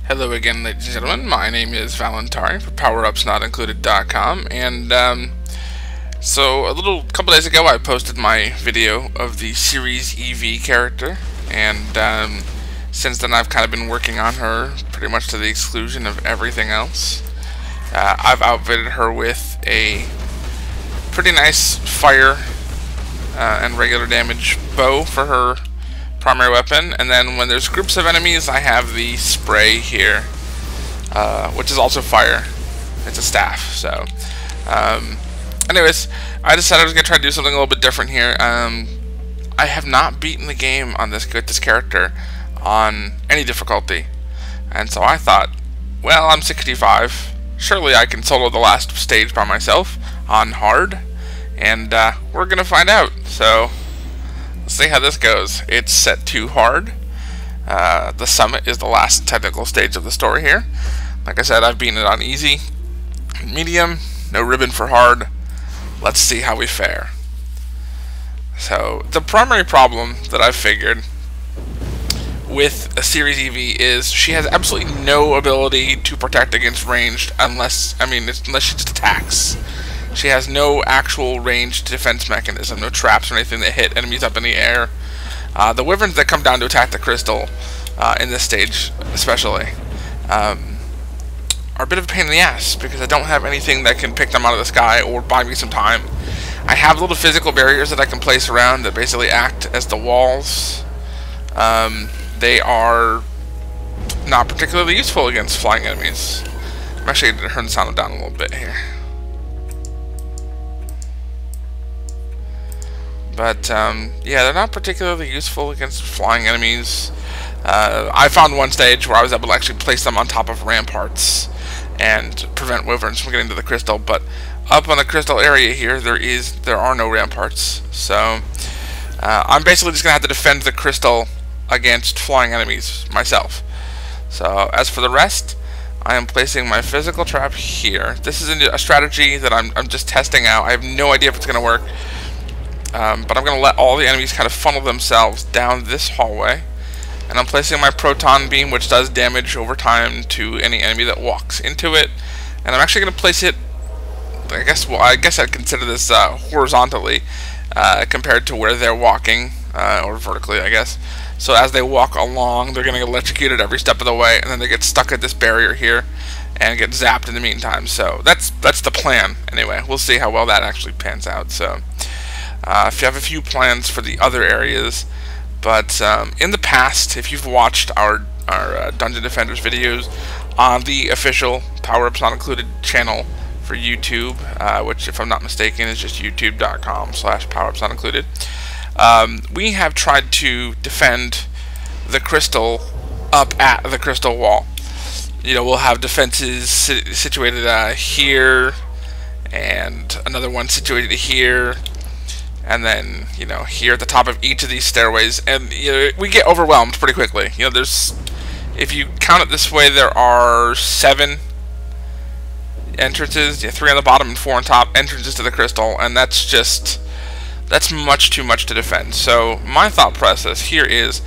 Hello again, ladies and gentlemen. My name is Valentari for PowerUpsNotIncluded.com, and so a couple days ago I posted my video of the Series EV character, and since then I've kind of been working on her pretty much to the exclusion of everything else. I've outfitted her with a pretty nice fire and regular damage bow for her primary weapon, and then when there's groups of enemies I have the spray here, which is also fire. It's a staff. So anyways, I decided I was going to try to do something a little bit different here. I have not beaten the game on this character on any difficulty, and so I thought, well, I'm 65, surely I can solo the last stage by myself on hard, and we're going to find out. So let's see how this goes. It's set to hard. The summit is the last technical stage of the story here. Like I said, I've beaten it on easy, medium, no ribbon for hard. Let's see how we fare. So the primary problem that I've figured with a Series EV is she has absolutely no ability to protect against ranged unless she just attacks. She has no actual ranged defense mechanism, no traps or anything that hit enemies up in the air. The wyverns that come down to attack the crystal in this stage especially are a bit of a pain in the ass because I don't have anything that can pick them out of the sky or buy me some time. I have little physical barriers that I can place around that basically act as the walls. They are not particularly useful against flying enemies. I'm actually going to turn the sound down a little bit here. But yeah, they're not particularly useful against flying enemies. I found one stage where I was able to actually place them on top of ramparts and prevent wyverns from getting to the crystal. But up on the crystal area here, there are no ramparts. So I'm basically just gonna have to defend the crystal against flying enemies myself. So as for the rest, I am placing my physical trap here. This is a strategy that I'm just testing out. I have no idea if it's gonna work. But I'm going to let all the enemies kind of funnel themselves down this hallway, and I'm placing my proton beam, which does damage over time to any enemy that walks into it, and I'm actually going to place it, I guess I'd consider this horizontally compared to where they're walking, or vertically, I guess. So as they walk along, they're going to get electrocuted every step of the way, and then they get stuck at this barrier here and get zapped in the meantime. So that's the plan. Anyway, we'll see how well that actually pans out. So if you have a few plans for the other areas, but in the past, if you've watched our Dungeon Defenders videos on the official Power Ups Not Included channel for YouTube, which, if I'm not mistaken, is just youtube.com/PowerUpsNotIncluded, we have tried to defend the crystal up at the crystal wall. You know, we'll have defenses situated here, and another one situated here, and then, you know, here at the top of each of these stairways, and you know, we get overwhelmed pretty quickly. You know, if you count it this way, there are 7 entrances, 3 on the bottom and 4 on top, entrances to the crystal, and that's much too much to defend. So my thought process here is,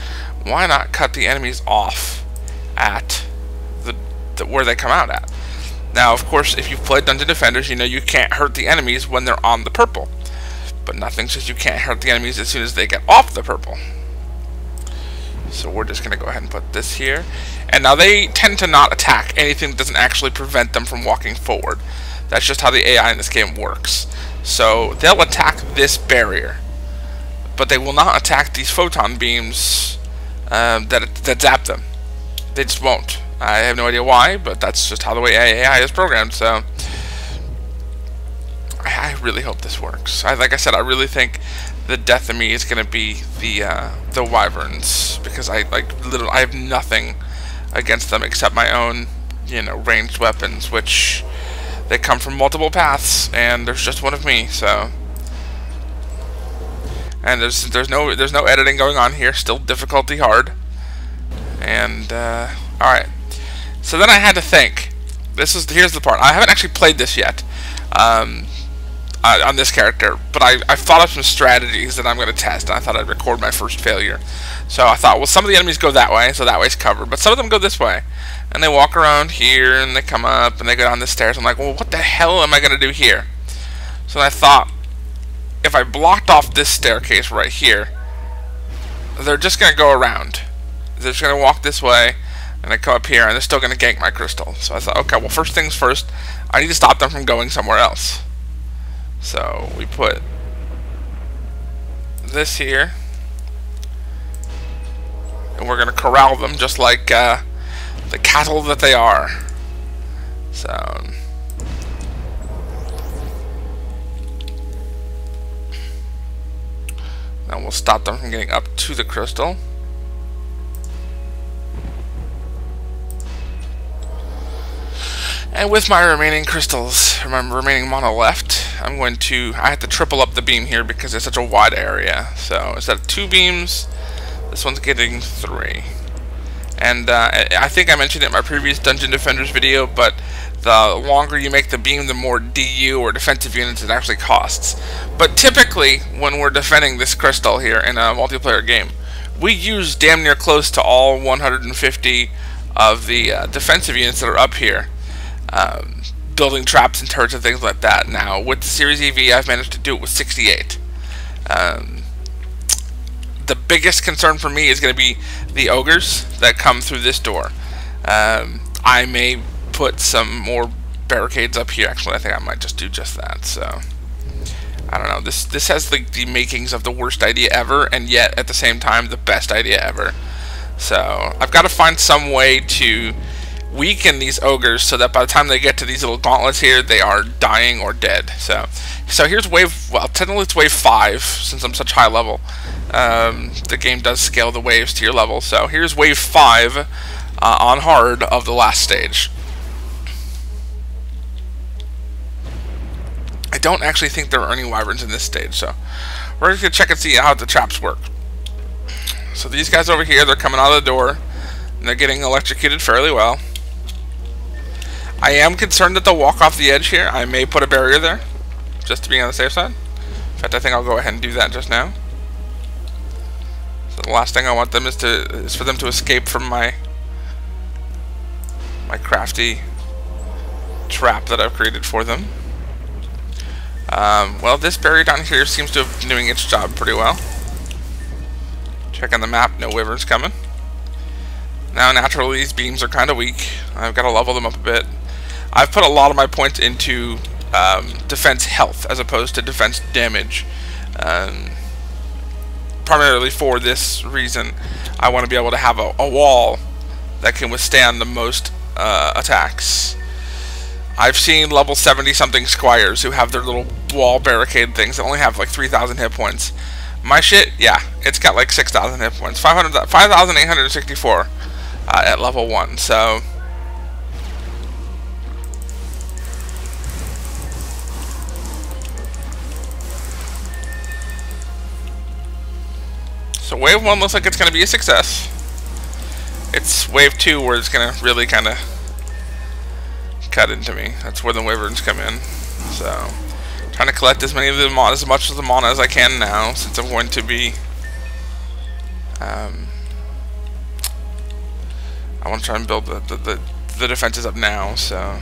why not cut the enemies off at where they come out at? Now, of course, if you've played Dungeon Defenders, you know you can't hurt the enemies when they're on the purple. But nothing says you can't hurt the enemies as soon as they get off the purple. So we're just going to go ahead and put this here. And now they tend to not attack anything that doesn't actually prevent them from walking forward. That's just how the AI in this game works. So they'll attack this barrier, but they will not attack these photon beams that zap them. They just won't. I have no idea why, but that's just how the way AI is programmed. So I really hope this works. Like I said, I really think the death of me is going to be the wyverns, because I have nothing against them except my own, you know, ranged weapons, which they come from multiple paths, and there's just one of me. So, and there's no editing going on here. Still difficulty hard. And all right. So then I had to think. Here's the part. I haven't actually played this yet. on this character, but I thought of some strategies that I'm going to test, and I thought I'd record my first failure. So I thought, well, some of the enemies go that way, so that way's covered, but some of them go this way. And they walk around here, and they come up, and they go down the stairs. I'm like, well, what the hell am I going to do here? So I thought, if I blocked off this staircase right here, they're just going to go around. They're just going to walk this way, and they come up here, and they're still going to gank my crystal. So I thought, okay, well, first things first, I need to stop them from going somewhere else. So we put this here, and we're going to corral them just like the cattle that they are. So now we'll stop them from getting up to the crystal. And with my remaining crystals, remaining mana left, I have to triple up the beam here because it's such a wide area. So instead of 2 beams, this one's getting 3. And I think I mentioned it in my previous Dungeon Defenders video, but the longer you make the beam, the more DU or defensive units it actually costs. But typically, when we're defending this crystal here in a multiplayer game, we use damn near close to all 150 of the defensive units that are up here. Building traps and turrets and things like that. Now, with the Series EV, I've managed to do it with 68. The biggest concern for me is going to be the ogres that come through this door. I may put some more barricades up here. Actually, I think I might just do just that. So, I don't know. This has the makings of the worst idea ever, and yet, at the same time, the best idea ever. So, I've got to find some way to weaken these ogres so that by the time they get to these little gauntlets here, they are dying or dead. So here's wave, well, technically it's wave 5 since I'm such high level. The game does scale the waves to your level. So here's wave 5 on hard of the last stage. I don't actually think there are any wyverns in this stage, so we're just going to check and see how the traps work. So these guys over here, they're coming out of the door, and they're getting electrocuted fairly well. I am concerned that they'll walk off the edge here. I may put a barrier there, just to be on the safe side. In fact, I think I'll go ahead and do that just now. So the last thing I want them is for them to escape from my crafty trap that I've created for them. Well, this barrier down here seems to have been doing its job pretty well. Check on the map, no wyverns coming. Now, naturally, these beams are kind of weak. I've got to level them up a bit. I've put a lot of my points into defense health as opposed to defense damage. Primarily for this reason, I want to be able to have a wall that can withstand the most attacks. I've seen level 70-something squires who have their little wall barricade things that only have like 3,000 hit points. My shit, yeah, it's got like 6,000 hit points. 5,864 at level 1, so... So wave 1 looks like it's going to be a success. It's wave 2 where it's going to really kind of cut into me. That's where the wyverns come in. So, trying to collect as much of the mana as I can now, since I'm going to be... I want to try and build the defenses up now, so...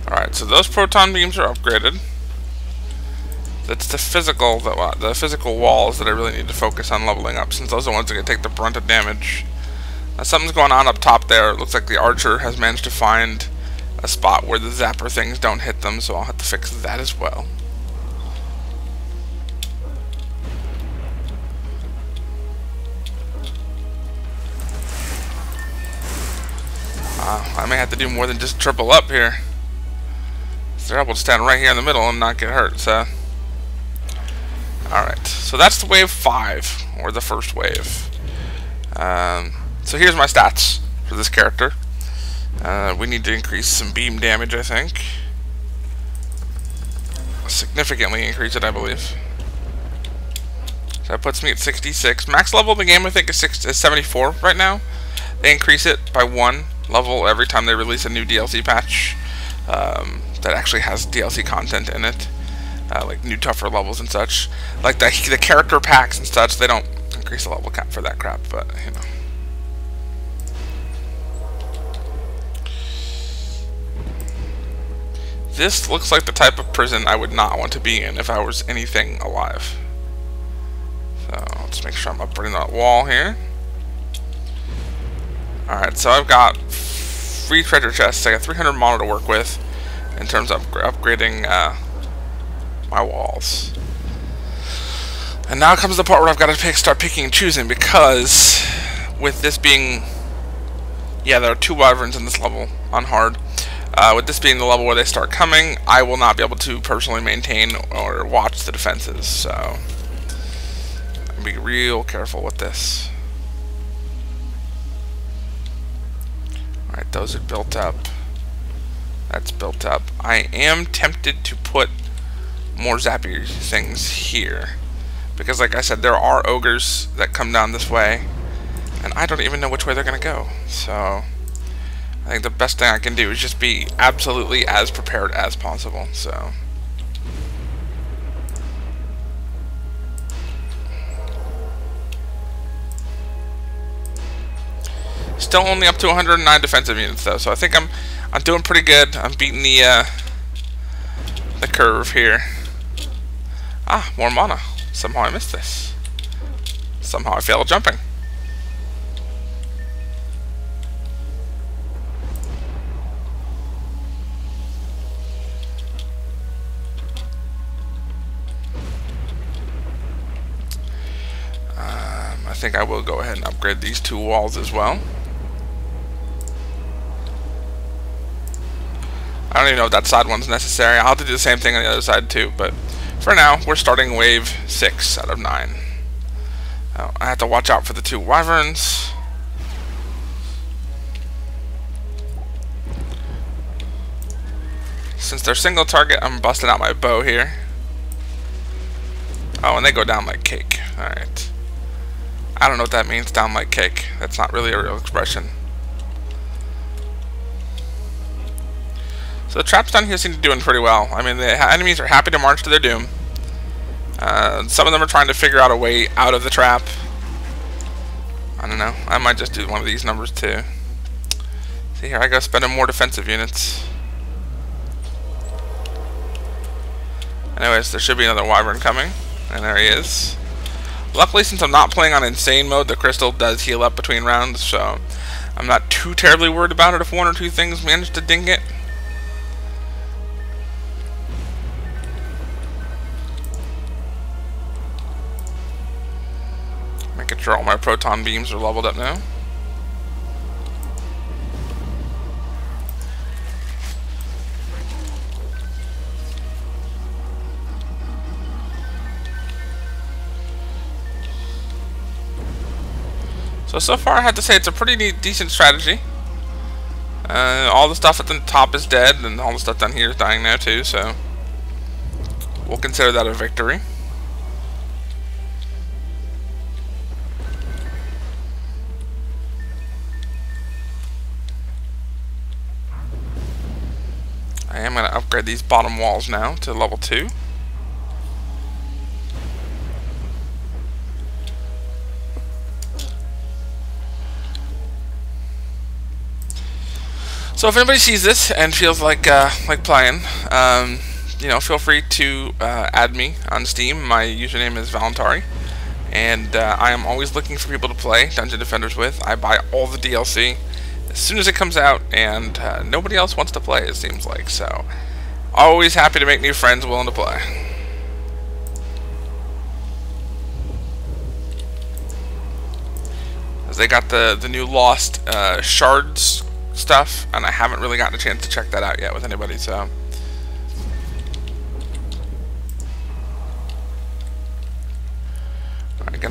Alright, so those proton beams are upgraded. That's the physical walls that I really need to focus on leveling up, since those are the ones that are going to take the brunt of damage. Now, something's going on up top there. It looks like the archer has managed to find a spot where the zapper things don't hit them, so I'll have to fix that as well. I may have to do more than just triple up here. They're able to stand right here in the middle and not get hurt, so... Alright, so that's the wave 5, or the first wave. So here's my stats for this character. We need to increase some beam damage, I think. Significantly increase it, I believe. So that puts me at 66. Max level of the game, I think, is 74 right now. They increase it by 1 level every time they release a new DLC patch that actually has DLC content in it. Like new tougher levels and such. Like the character packs and such, they don't increase the level cap for that crap, but, you know. This looks like the type of prison I would not want to be in if I was anything alive. So, let's make sure I'm upgrading that wall here. Alright, so I've got 3 treasure chests. I got 300 mono to work with in terms of upgrading my walls. And now comes the part where I've got to start picking and choosing, because with this being... Yeah, there are 2 wyverns in this level on hard. With this being the level where they start coming, I will not be able to personally maintain or watch the defenses, so I'll be real careful with this. Alright, those are built up. That's built up. I am tempted to put more zappy things here, because like I said, there are ogres that come down this way, and I don't even know which way they're going to go, so I think the best thing I can do is just be absolutely as prepared as possible. So still only up to 109 defensive units though, so I think I'm doing pretty good. I'm beating the curve here. Ah, more mana. Somehow I missed this. Somehow I failed jumping. I think I will go ahead and upgrade these 2 walls as well. I don't even know if that side one's necessary. I'll have to do the same thing on the other side too, but for now, we're starting wave 6 out of 9. I have to watch out for the 2 wyverns. Since they're single target, I'm busting out my bow here. Oh, and they go down like cake. Alright. I don't know what that means, down like cake. That's not really a real expression. So the traps down here seem to be doing pretty well. I mean, the enemies are happy to march to their doom. Some of them are trying to figure out a way out of the trap. I don't know. I might just do one of these numbers too. See, here I go spending more defensive units. Anyways, there should be another wyvern coming. And there he is. Luckily, since I'm not playing on insane mode, the crystal does heal up between rounds, so I'm not too terribly worried about it if 1 or 2 things manage to ding it. Making sure all my proton beams are leveled up now. So far I have to say it's a pretty decent strategy. All the stuff at the top is dead, and all the stuff down here is dying now too, so we'll consider that a victory. I am going to upgrade these bottom walls now to level 2. So if anybody sees this and feels like playing, you know, feel free to add me on Steam. My username is Valentari, and I am always looking for people to play Dungeon Defenders with. I buy all the DLC as soon as it comes out, and nobody else wants to play, it seems like. So always happy to make new friends willing to play. As they got the new Lost Shards stuff, and I haven't really gotten a chance to check that out yet with anybody, so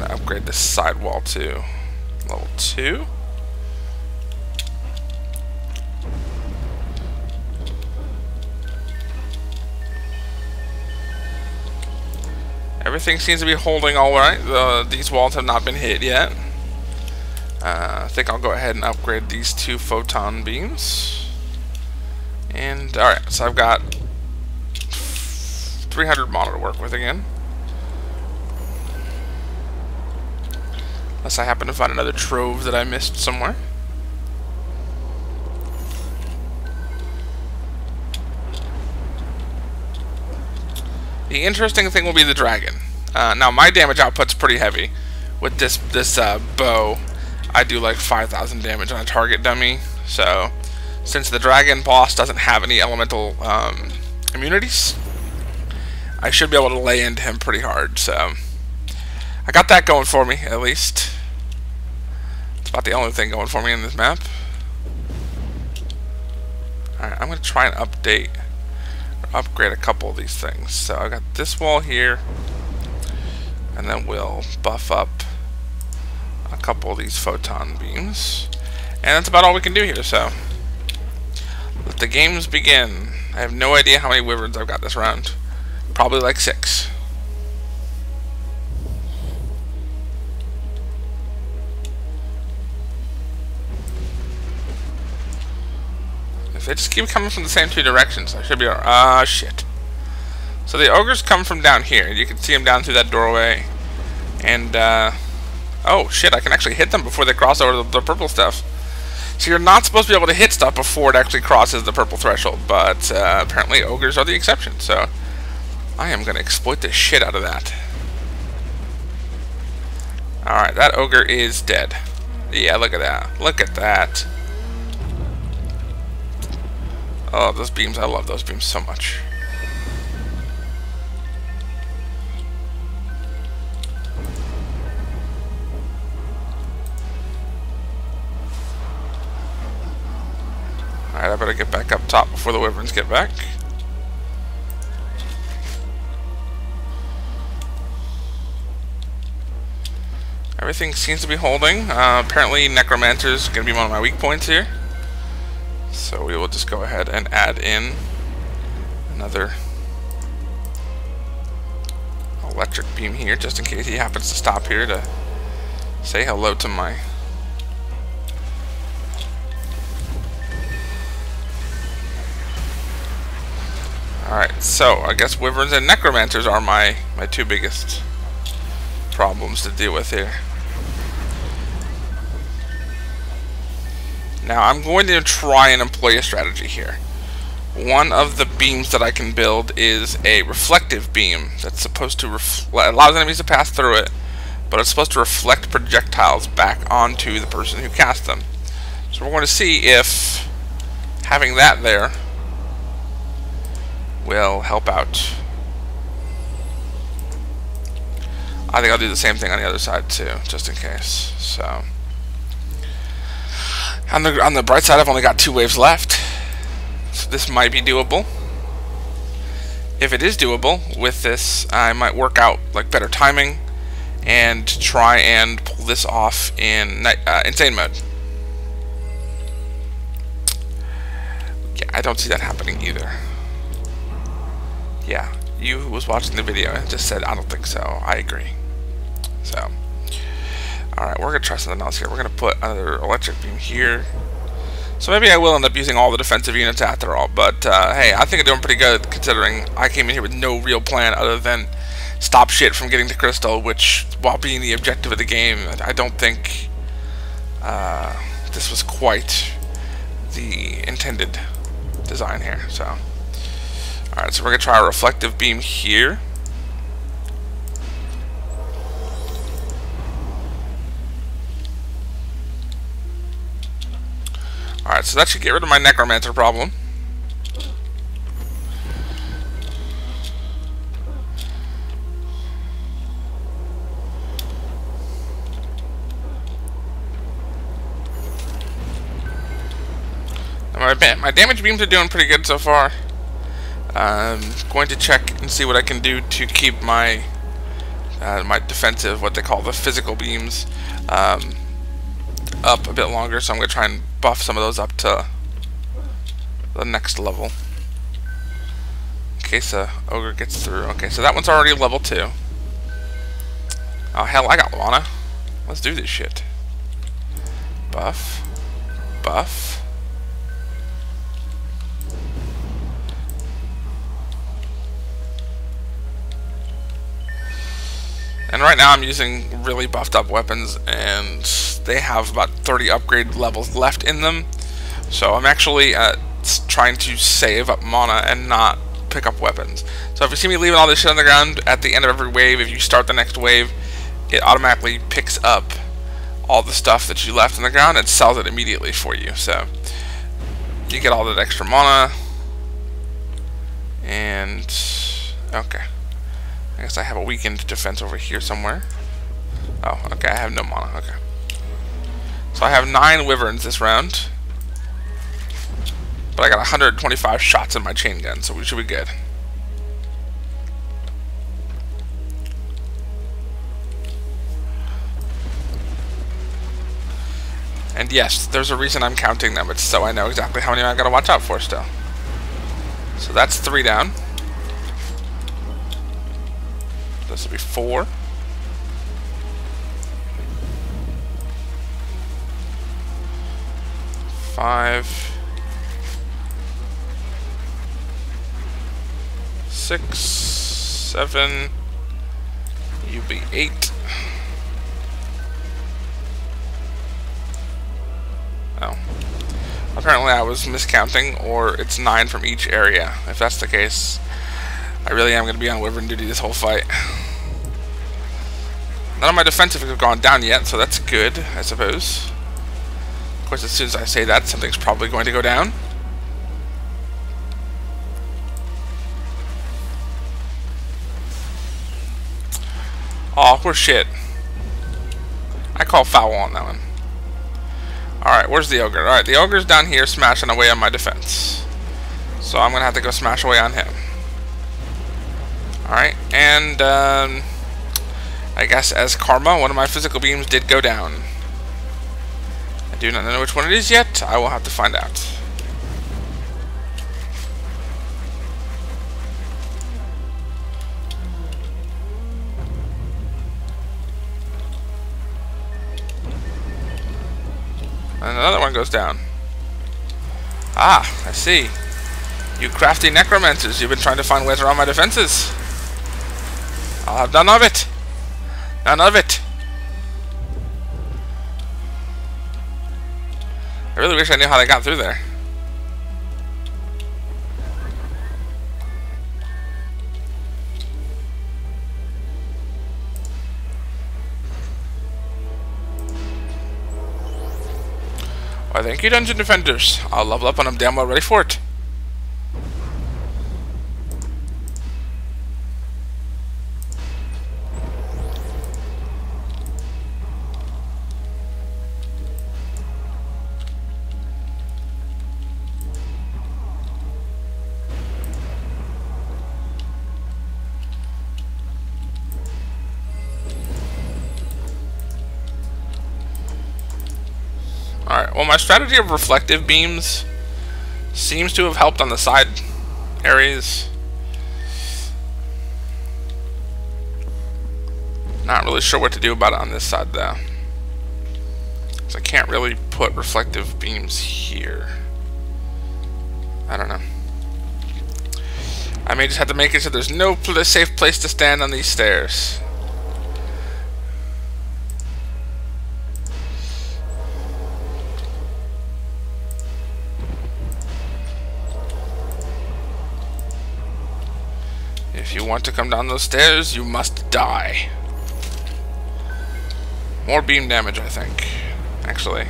gonna upgrade this side wall to level 2. Everything seems to be holding all right. These walls have not been hit yet. I think I'll go ahead and upgrade these 2 photon beams. And alright, so I've got 300 mana to work with again. Unless I happen to find another trove that I missed somewhere. The interesting thing will be the dragon. Now my damage output's pretty heavy. With this bow, I do like 5,000 damage on a target dummy. So, since the dragon boss doesn't have any elemental immunities, I should be able to lay into him pretty hard. So, I got that going for me, at least. It's about the only thing going for me in this map. Alright, I'm going to try and upgrade a couple of these things. So I got this wall here, and then we'll buff up a couple of these photon beams, and that's about all we can do here. So let the games begin. I have no idea how many wyverns I've got this round. Probably like 6. They just keep coming from the same 2 directions. I should be alright. Ah, shit. So the ogres come from down here. You can see them down through that doorway. And, oh, shit, I can actually hit them before they cross over the purple stuff. So you're not supposed to be able to hit stuff before it actually crosses the purple threshold. But, apparently ogres are the exception. So, I am going to exploit the shit out of that. Alright, that ogre is dead. Yeah, look at that. Look at that. Oh, those beams. I love those beams so much. Alright, I better get back up top before the wyverns get back. Everything seems to be holding. Apparently Necromancer's going to be one of my weak points here. So we will just go ahead and add in another electric beam here, just in case he happens to stop here to say hello to my... Alright, so I guess wyverns and necromancers are my 2 biggest problems to deal with here. Now, I'm going to try and employ a strategy here. One of the beams that I can build is a reflective beam that's supposed to allows enemies to pass through it, but it's supposed to reflect projectiles back onto the person who cast them. So we're going to see if having that there will help out. I think I'll do the same thing on the other side too, just in case. So on the bright side, I've only got 2 waves left, so this might be doable. If it is doable with this, I might work out like better timing and try and pull this off in insane mode. Yeah, I don't see that happening either. Yeah, you who was watching the video just said I don't think so. I agree. So alright, we're going to try something else here. We're going to put another electric beam here. So maybe I will end up using all the defensive units after all. But, hey, I think I'm doing pretty good considering I came in here with no real plan other than stop shit from getting to Crystal, which, while being the objective of the game, I don't think this was quite the intended design here. So, alright, so we're going to try a reflective beam here. Alright, so that should get rid of my necromancer problem. My damage beams are doing pretty good so far. I'm going to check and see what I can do to keep my my defensive, what they call the physical beams, up a bit longer. So I'm going to try and buff some of those up to the next level in case a ogre gets through. Okay, so that one's already level 2. Oh hell, I got mana. Let's do this shit. Buff. Buff. And right now I'm using really buffed up weapons, and they have about 30 upgrade levels left in them. So I'm actually trying to save up mana and not pick up weapons. So if you see me leaving all this shit on the ground at the end of every wave, if you start the next wave, it automatically picks up all the stuff that you left on the ground and sells it immediately for you. So you get all that extra mana. And okay, I guess I have a weakened defense over here somewhere. Oh, okay, I have no mana. Okay, so I have 9 wyverns this round, but I got 125 shots in my chain gun, so we should be good. And yes, there's a reason I'm counting them. It's so I know exactly how many I gotta watch out for still. So that's 3 down. This will be 4. 5. 6. 7. You be 8. Oh. Apparently I was miscounting, or it's 9 from each area. If that's the case, I really am going to be on wyvern duty this whole fight. None of my defensive have gone down yet, so that's good, I suppose. Of course, as soon as I say that, something's probably going to go down. Oh, we're shit. I call foul on that one. Alright, where's the ogre? Alright, the ogre's down here smashing away on my defense. So I'm going to have to go smash away on him. Alright, and I guess as karma, one of my physical beams did go down. I do not know which one it is yet. I will have to find out. And another one goes down. Ah, I see. You crafty necromancers, you've been trying to find ways around my defenses. I'll have none of it. None of it. I really wish I knew how they got through there. Why, thank you, Dungeon Defenders. I'll level up when I'm damn well ready for it. Alright, well, my strategy of reflective beams seems to have helped on the side areas. Not really sure what to do about it on this side, though. Because I can't really put reflective beams here. I don't know. I may just have to make it so there's no safe place to stand on these stairs. If you want to come down those stairs, you must die. More beam damage, I think. Actually.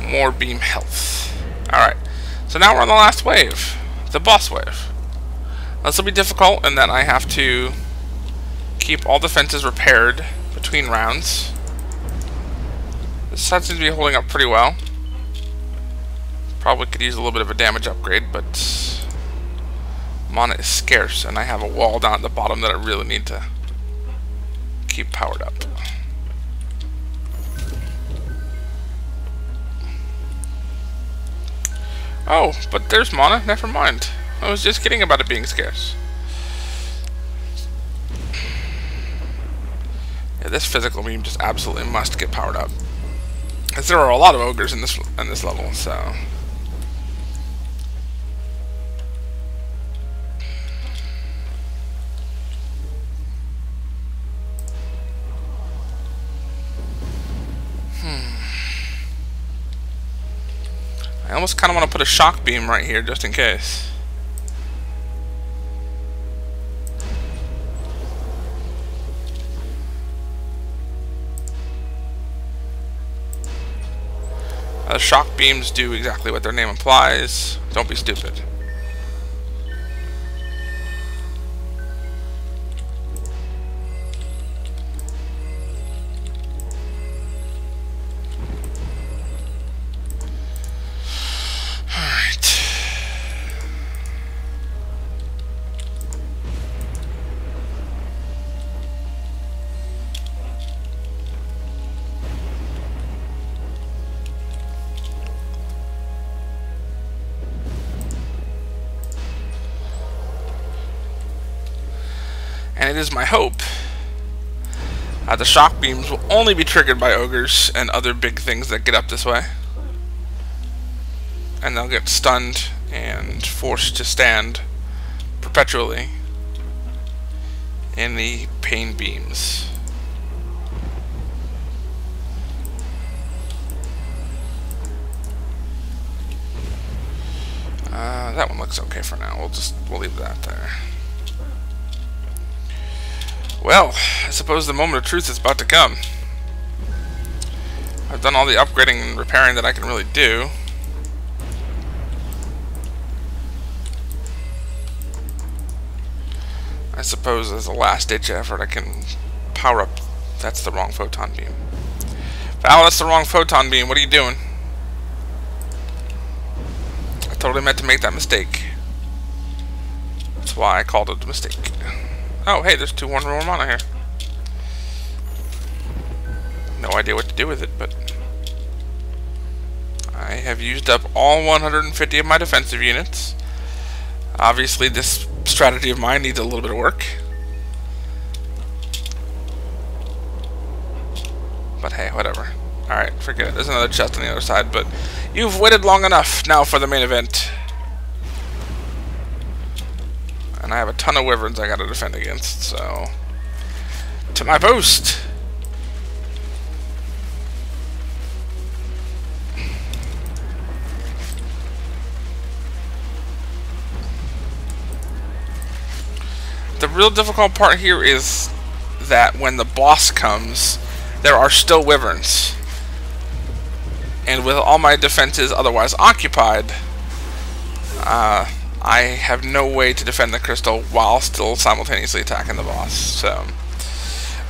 More beam health. Alright. So now we're on the last wave. The boss wave. This will be difficult in that I have to keep all defenses repaired between rounds. This side seems to be holding up pretty well. Probably could use a little bit of a damage upgrade, but mana is scarce, and I have a wall down at the bottom that I really need to keep powered up. Oh, but there's mana. Never mind. I was just kidding about it being scarce. Yeah, this physical beam just absolutely must get powered up, because there are a lot of ogres in this level. So. I almost kind of want to put a shock beam right here just in case. Shock beams do exactly what their name implies. Don't be stupid. And it is my hope that the shock beams will only be triggered by ogres and other big things that get up this way. And they'll get stunned and forced to stand perpetually in the pain beams. That one looks okay for now. We'll leave that there. Well, I suppose the moment of truth is about to come. I've done all the upgrading and repairing that I can really do. I suppose as a last-ditch effort I can power up... That's the wrong photon beam. Val, that's the wrong photon beam. What are you doing? I totally meant to make that mistake. That's why I called it a mistake. Oh, hey, there's 2 more mana here. No idea what to do with it, but I have used up all 150 of my defensive units. Obviously, this strategy of mine needs a little bit of work. But hey, whatever. Alright, forget it. There's another chest on the other side, but you've waited long enough now for the main event. And I have a ton of wyverns I gotta defend against, so... To my post! The real difficult part here is that when the boss comes, there are still wyverns. And with all my defenses otherwise occupied, I have no way to defend the crystal while still simultaneously attacking the boss. So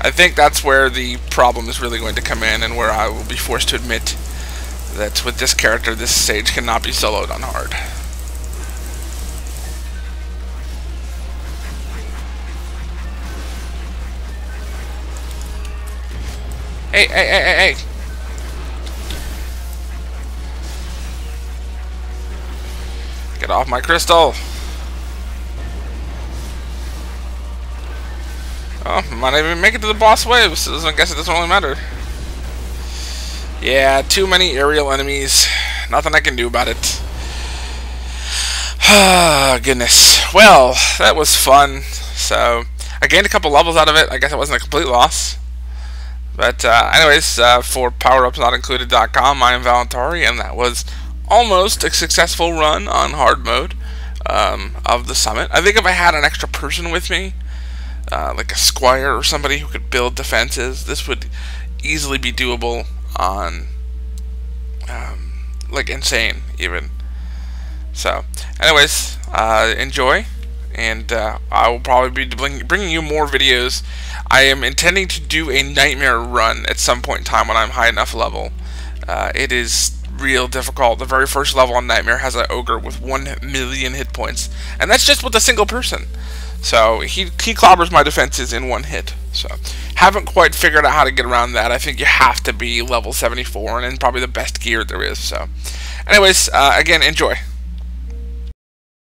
I think that's where the problem is really going to come in, and where I will be forced to admit that with this character, this stage cannot be soloed on hard. Hey, hey, hey, hey, hey! Get off my crystal! Oh, might not even make it to the boss waves, so I guess it doesn't really matter. Yeah, too many aerial enemies. Nothing I can do about it. Ah, goodness. Well, that was fun. So, I gained a couple levels out of it. I guess it wasn't a complete loss. But, anyways, for PowerUpsNotIncluded.com, I am Valentari, and that was almost a successful run on hard mode of the summit. I think if I had an extra person with me, like a squire or somebody who could build defenses, this would easily be doable on like insane even. So anyways, enjoy, and I will probably be bringing you more videos. I am intending to do a nightmare run at some point in time when I'm high enough level. It is real difficult. The very first level on Nightmare has an ogre with 1,000,000 hit points, and that's just with a single person. So he clobbers my defenses in one hit. So, haven't quite figured out how to get around that. I think you have to be level 74 and in probably the best gear there is. So, anyways, again, enjoy.